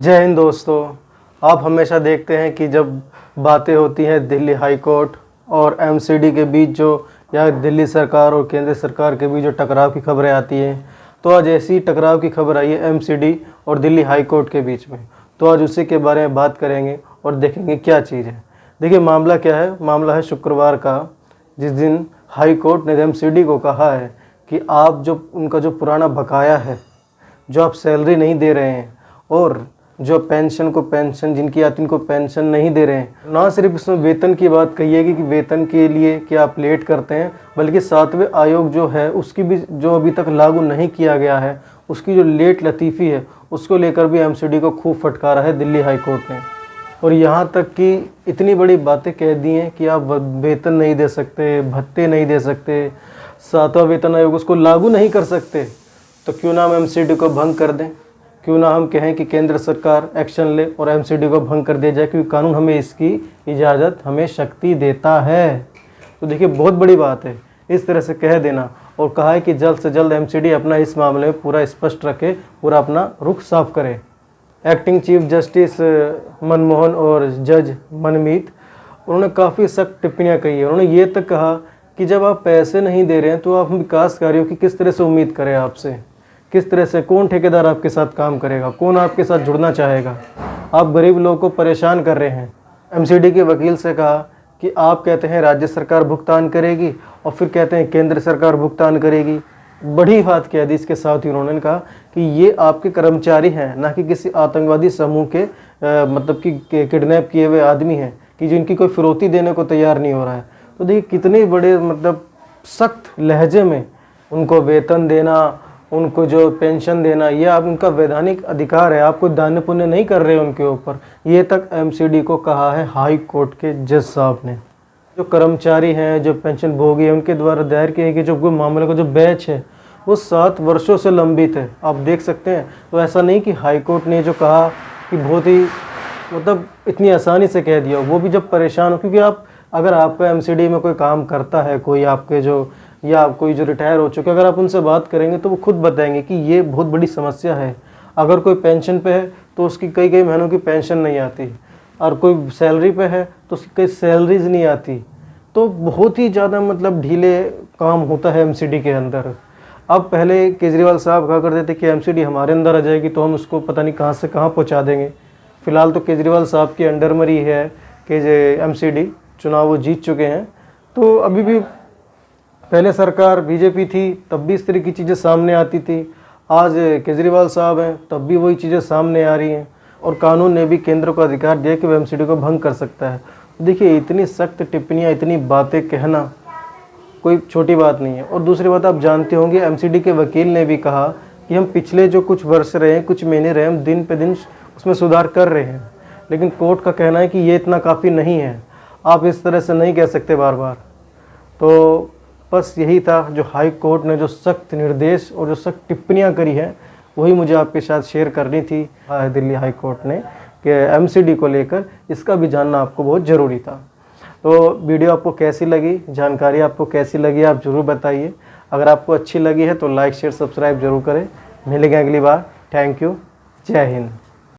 जय हिंद दोस्तों। आप हमेशा देखते हैं कि जब बातें होती हैं दिल्ली हाई कोर्ट और एमसीडी के बीच या दिल्ली सरकार और केंद्र सरकार के बीच जो टकराव की खबरें आती हैं, तो आज ऐसी टकराव की खबर आई है एमसीडी और दिल्ली हाई कोर्ट के बीच में। तो आज उसी के बारे में बात करेंगे और देखेंगे क्या चीज़ है। देखिए मामला क्या है। मामला है शुक्रवार का, जिस दिन हाई कोर्ट ने एमसीडी को कहा है कि आप उनका जो पुराना बकाया है, जो आप सैलरी नहीं दे रहे हैं और जो पेंशन जिनकी आती उनको पेंशन नहीं दे रहे हैं, ना सिर्फ इसमें वेतन की बात कही है कि वेतन के लिए कि आप लेट करते हैं, बल्कि 7वें आयोग जो है उसकी भी जो अभी तक लागू नहीं किया गया है, उसकी जो लेट लतीफ़ी है उसको लेकर भी एमसीडी को खूब फटकारा है दिल्ली हाई कोर्ट ने। और यहाँ तक कि इतनी बड़ी बातें कह दी हैं कि आप वेतन नहीं दे सकते, भत्ते नहीं दे सकते, 7वां वेतन आयोग उसको लागू नहीं कर सकते, तो क्यों ना हम एमसीडी को भंग कर दें। क्यों ना हम कहें कि केंद्र सरकार एक्शन ले और एमसीडी को भंग कर दिया जाए, क्योंकि कानून हमें इसकी इजाज़त, हमें शक्ति देता है। तो देखिए बहुत बड़ी बात है इस तरह से कह देना, और कहा है कि जल्द से जल्द एमसीडी अपना इस मामले में पूरा स्पष्ट रखे, पूरा अपना रुख साफ करे। एक्टिंग चीफ जस्टिस मनमोहन और जज मनमीत, उन्होंने काफ़ी सख्त टिप्पणियाँ कही है। उन्होंने ये तक कहा कि जब आप पैसे नहीं दे रहे हैं तो आप विकास कार्यों की किस तरह से उम्मीद करें आपसे, किस तरह से, कौन ठेकेदार आपके साथ काम करेगा, कौन आपके साथ जुड़ना चाहेगा। आप गरीब लोगों को परेशान कर रहे हैं। एमसीडी के वकील से कहा कि आप कहते हैं राज्य सरकार भुगतान करेगी और फिर कहते हैं केंद्र सरकार भुगतान करेगी। बड़ी बात कह दी। इसके साथ ही उन्होंने कहा कि ये आपके कर्मचारी हैं, ना कि किसी आतंकवादी समूह के मतलब कि किडनैप किए हुए आदमी हैं कि जिनकी कोई फिरौती देने को तैयार नहीं हो रहा है। तो देखिए कितने बड़े मतलब सख्त लहजे में उनको वेतन देना, उनको जो पेंशन देना, ये आप उनका वैधानिक अधिकार है। आप कोई दान पुण्य नहीं कर रहे उनके ऊपर। ये तक एमसीडी को कहा है हाई कोर्ट के जज साहब ने। जो कर्मचारी हैं, जो पेंशन भोगी हैं, उनके द्वारा दायर किए गए जो मामले का जो बैच है वो 7 वर्षों से लंबित है। आप देख सकते हैं। तो ऐसा नहीं कि हाई कोर्ट ने जो कहा कि बहुत ही मतलब इतनी आसानी से कह दिया, वो भी जब परेशान हो, क्योंकि अगर आपका एमसीडी में कोई काम करता है, कोई आपके या कोई जो रिटायर हो चुके, अगर आप उनसे बात करेंगे तो वो खुद बताएंगे कि ये बहुत बड़ी समस्या है। अगर कोई पेंशन पे है तो उसकी कई महीनों की पेंशन नहीं आती, और कोई सैलरी पे है तो उसकी कई सैलरीज नहीं आती। तो बहुत ही ज़्यादा मतलब ढीले काम होता है एमसीडी के अंदर। अब पहले केजरीवाल साहब कहा करते थे कि एमसीडी हमारे अंदर आ जाएगी तो हम उसको पता नहीं कहाँ से कहाँ पहुँचा देंगे। फ़िलहाल तो केजरीवाल साहब के अंडर में ही है कि एमसीडी, चुनाव वो जीत चुके हैं। तो अभी भी पहले सरकार बीजेपी थी तब भी इस तरह की चीज़ें सामने आती थी। आज केजरीवाल साहब हैं तब भी वही चीज़ें सामने आ रही हैं, और कानून ने भी केंद्र को अधिकार दिया कि वह एमसीडी को भंग कर सकता है। देखिए इतनी सख्त टिप्पणियाँ, इतनी बातें कहना कोई छोटी बात नहीं है। और दूसरी बात आप जानते होंगे, एमसीडी के वकील ने भी कहा कि हम पिछले जो कुछ वर्ष रहे हैं, कुछ महीने रहे, हम दिन पे दिन उसमें सुधार कर रहे हैं, लेकिन कोर्ट का कहना है कि ये इतना काफ़ी नहीं है। आप इस तरह से नहीं कह सकते बार बार। तो बस यही था जो हाई कोर्ट ने जो सख्त निर्देश और जो सख्त टिप्पणियां करी है, वही मुझे आपके साथ शेयर करनी थी। दिल्ली हाई कोर्ट ने कि एमसीडी को लेकर इसका भी जानना आपको बहुत ज़रूरी था। तो वीडियो आपको कैसी लगी, जानकारी आपको कैसी लगी, आप ज़रूर बताइए। अगर आपको अच्छी लगी है तो लाइक शेयर सब्सक्राइब जरूर करें। मिलेंगे अगली बार। Thank you. जय हिंद।